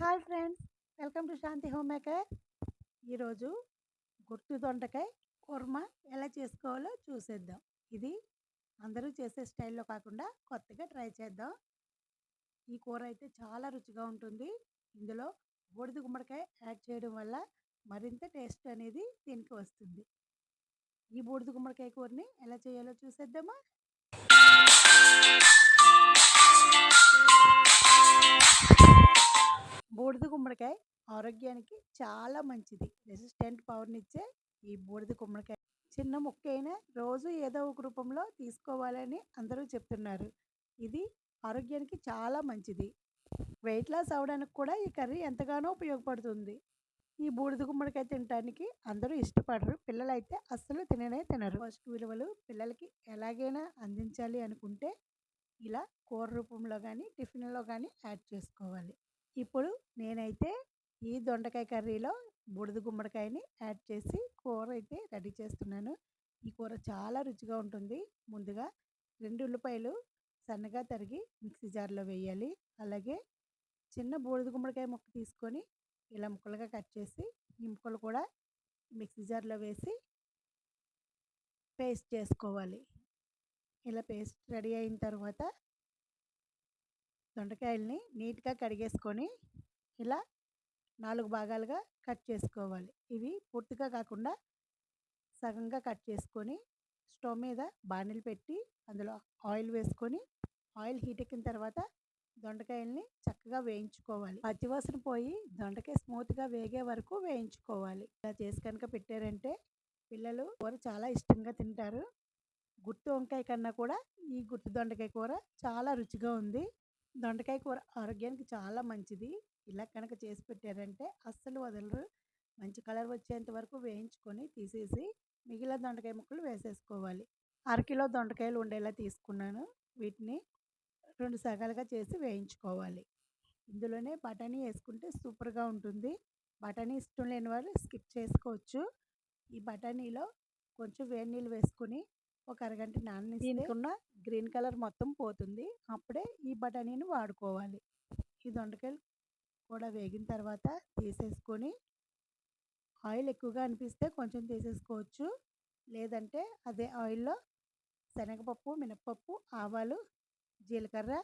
Hi friends, welcome to Shanti home maker. ఈరోజు గుర్తు దొండకాయ కుర్మా ఎలా చేసుకోవాలో చూసేద్దాం. ఇది అందరూ చేసే స్టైల్లో కాకుండా కొత్తగా ట్రై చేద్దాం. ఈ కూర అయితే చాలా రుచిగా ఉంటుంది. ఇందులో బూడిద గుమ్మడికాయ యాడ్ చేయడం వల్ల మరింత టేస్ట్ అనేది దీనికి వస్తుంది. ఈ బూడిద గుమ్మడికాయ కూరని ఎలా చేయాలో చూసేద్దామా. బూడిద గుమ్మడికాయ ఆరోగ్యానికి చాలా మంచిది. రెసిస్టెంట్ పవర్నిచ్చే ఈ బూడిద గుమ్మడికాయ చిన్న ముక్క అయినా రోజు ఏదో ఒక రూపంలో తీసుకోవాలని అందరూ చెప్తున్నారు. ఇది ఆరోగ్యానికి చాలా మంచిది. వెయిట్ లాస్ అవ్వడానికి కూడా ఈ కర్రీ ఎంతగానో ఉపయోగపడుతుంది. ఈ బూడిద గుమ్మడికాయ తినడానికి అందరూ ఇష్టపడరు. పిల్లలైతే అస్సలు తినరు. పోషక విలువలు పిల్లలకి ఎలాగైనా అందించాలి అనుకుంటే ఇలా కూర రూపంలో కానీ టిఫిన్లో కానీ యాడ్ చేసుకోవాలి. ఇప్పుడు నేనైతే ఈ దొండకాయ కర్రీలో బూడిద గుమ్మడికాయని యాడ్ చేసి కూర అయితే రెడీ చేస్తున్నాను. ఈ కూర చాలా రుచిగా ఉంటుంది. ముందుగా 2 ఉల్లిపాయలు సన్నగా తరిగి మిక్సీ జార్లో వేయాలి. అలాగే చిన్న బూడిద గుమ్మడికాయ ముక్క తీసుకొని ఇలా ముక్కలుగా కట్ చేసి ఈ ముక్కలు కూడా మిక్సీ జార్లో వేసి పేస్ట్ చేసుకోవాలి. ఇలా పేస్ట్ రెడీ అయిన తర్వాత దొండకాయల్ని నీట్గా కడిగేసుకొని ఇలా 4 భాగాలుగా కట్ చేసుకోవాలి. ఇవి పూర్తిగా కాకుండా సగంగా కట్ చేసుకొని స్టవ్ మీద బాణీలు పెట్టి అందులో ఆయిల్ వేసుకొని ఆయిల్ హీట్ ఎక్కిన తర్వాత దొండకాయల్ని చక్కగా వేయించుకోవాలి. పచ్చివాసన పోయి దొండకాయ స్మూత్గా వేగే వరకు వేయించుకోవాలి. ఇలా చేసి కనుక పెట్టారంటే పిల్లలు కూర చాలా ఇష్టంగా తింటారు. గుత్తి వంకాయ కన్నా కూడా ఈ గుత్తి దొండకాయ కూర చాలా రుచిగా ఉంది. దొండకాయ కూర ఆరోగ్యానికి చాలా మంచిది. ఇలా కనుక చేసి పెట్టారంటే అస్సలు వదలరు. మంచి కలర్ వచ్చేంత వరకు వేయించుకొని తీసేసి మిగిలిన దొండకాయ ముక్కలు వేసేసుకోవాలి. అరకిలో దొండకాయలు ఉండేలా తీసుకున్నాను. వీటిని 2 సగాలుగా చేసి వేయించుకోవాలి. ఇందులోనే బఠానీ వేసుకుంటే సూపర్గా ఉంటుంది. బఠానీ ఇష్టం లేని వాళ్ళు స్కిప్ చేసుకోవచ్చు. ఈ బఠానీలో కొంచెం వేడి నీళ్ళు వేసుకొని ఒక అరగంట నాననిస్తే దీనికున్న గ్రీన్ కలర్ మొత్తం పోతుంది. అప్పుడే ఈ బఠానీని వాడుకోవాలి. ఈ దొండకాయలు కూడా వేగిన తర్వాత తీసేసుకొని ఆయిల్ ఎక్కువగా అనిపిస్తే కొంచెం తీసేసుకోవచ్చు. లేదంటే అదే ఆయిల్లో శనగపప్పు, మినపప్పు, ఆవాలు, జీలకర్ర,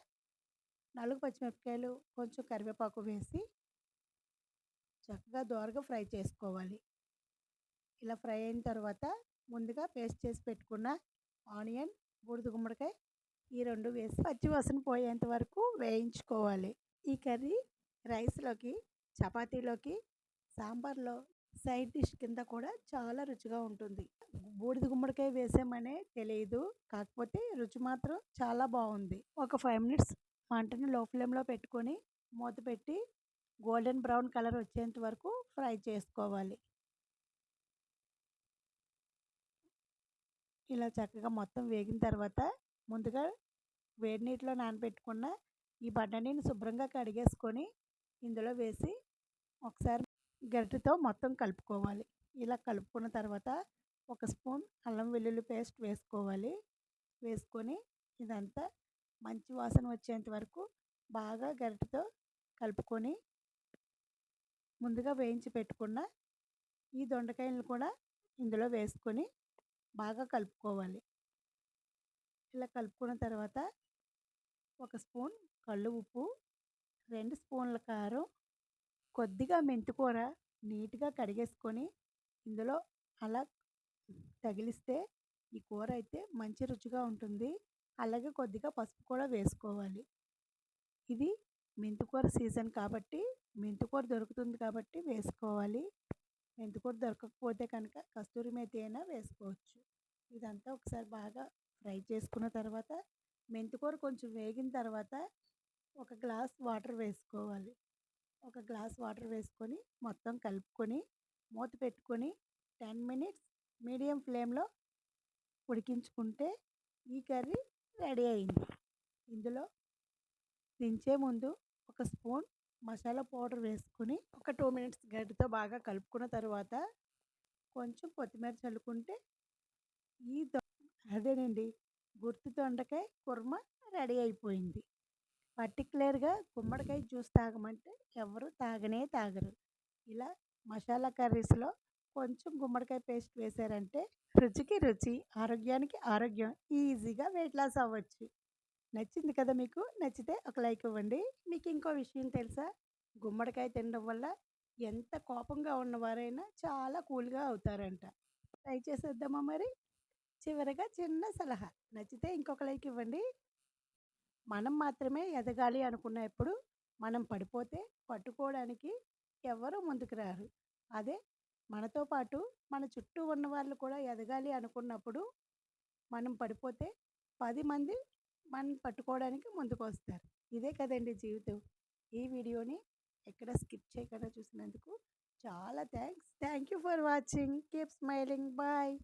4 పచ్చిమిరపకాయలు, కొంచెం కరివేపాకు వేసి చక్కగా దోరగా ఫ్రై చేసుకోవాలి. ఇలా ఫ్రై అయిన తర్వాత ముందుగా పేస్ట్ చేసి పెట్టుకున్న ఆనియన్, బూడిద గుమ్మడికాయ ఈ 2 వేసి పచ్చివాసన పోయేంత వరకు వేయించుకోవాలి. ఈ కర్రీ రైస్లోకి, చపాతీలోకి, సాంబార్లో సైడ్ డిష్ కింద కూడా చాలా రుచిగా ఉంటుంది. బూడిద గుమ్మడికాయ వేసామనే తెలియదు, కాకపోతే రుచి మాత్రం చాలా బాగుంది. ఒక 5 మినిట్స్ మంటని లో ఫ్లేమ్లో పెట్టుకొని మూత పెట్టి గోల్డెన్ బ్రౌన్ కలర్ వచ్చేంత వరకు ఫ్రై చేసుకోవాలి. ఇలా చక్కగా మొత్తం వేగిన తర్వాత ముందుగా వేడి నీటిలో నానబెట్టుకున్న ఈ బఠానీని శుభ్రంగా కడిగేసుకొని ఇందులో వేసి ఒకసారి గరిటెతో మొత్తం కలుపుకోవాలి. ఇలా కలుపుకున్న తర్వాత ఒక స్పూన్ అల్లం వెల్లుల్లి పేస్ట్ వేసుకోవాలి. వేసుకొని ఇదంతా మంచి వాసన వచ్చేంత వరకు బాగా గరిటెతో కలుపుకొని ముందుగా వేయించి పెట్టుకున్న ఈ దొండకాయలను కూడా ఇందులో వేసుకొని బాగా కలుపుకోవాలి. ఇలా కలుపుకున్న తర్వాత ఒక స్పూన్ కళ్ళు ఉప్పు, 2 స్పూన్ల కారం, కొద్దిగా మెంతికూర నీట్గా కడిగేసుకొని ఇందులో అలా తగిలిస్తే ఈ కూర అయితే మంచి రుచిగా ఉంటుంది. అలాగే కొద్దిగా పసుపు కూడా వేసుకోవాలి. ఇది మెంతికూర సీజన్ కాబట్టి మెంతికూర దొరుకుతుంది కాబట్టి వేసుకోవాలి. మెంతికూర దొరకకపోతే కనుక కస్తూరి మేతి అయినా వేసుకోవచ్చు. ఇదంతా ఒకసారి బాగా ఫ్రై చేసుకున్న తర్వాత మెంతికూర కొంచెం వేగిన తర్వాత ఒక గ్లాస్ వాటర్ వేసుకోవాలి. ఒక గ్లాస్ వాటర్ వేసుకొని మొత్తం కలుపుకొని మూత పెట్టుకొని 10 మినిట్స్ మీడియం ఫ్లేమ్లో ఉడికించుకుంటే ఈ కర్రీ రెడీ అయింది. ఇందులో దించే ముందు ఒక స్పూన్ మసాలా పౌడర్ వేసుకొని ఒక 2 మినిట్స్ గరిటెతో బాగా కలుపుకున్న తర్వాత కొంచెం కొత్తిమీర చల్లుకుంటే ఈ అదేనండి గుత్తి దొండకాయ కుర్మా రెడీ అయిపోయింది. పర్టిక్యులర్‌గా గుమ్మడికాయ జ్యూస్ తాగమంటే ఎవరు తాగనే తాగరు. ఇలా మసాలా కర్రీస్‌లో కొంచెం గుమ్మడికాయ పేస్ట్ వేశారంటే రుచికి రుచి, ఆరోగ్యానికి ఆరోగ్యం. ఈజీగా వెయిట్ లాస్ అవ్వచ్చు. నచ్చింది కదా మీకు? నచ్చితే ఒక లైక్ ఇవ్వండి. మీకు ఇంకో విషయం తెలుసా? గుమ్మడికాయ తినడం వల్ల ఎంత కోపంగా ఉన్నవారైనా చాలా కూల్‌గా అవుతారంట. ట్రై చేసేద్దామా మరి? చివరగా చిన్న సలహా. నచ్చితే ఇంకొక లైక్ ఇవ్వండి. మనం మాత్రమే ఎదగాలి అనుకున్నప్పుడు మనం పడిపోతే పట్టుకోవడానికి ఎవరు ముందుకు రారు. అదే మనతో పాటు మన చుట్టూ ఉన్న వాళ్ళు కూడా ఎదగాలి అనుకున్నప్పుడు మనం పడిపోతే 10 మంది మనల్ని పట్టుకోవడానికి ముందుకొస్తారు. ఇదే కదండీ జీవితం. ఈ వీడియోని ఎక్కడ స్కిప్ చేయకుండా చూసినందుకు చాలా thanks. Thank you for watching. Keep smiling. Bye.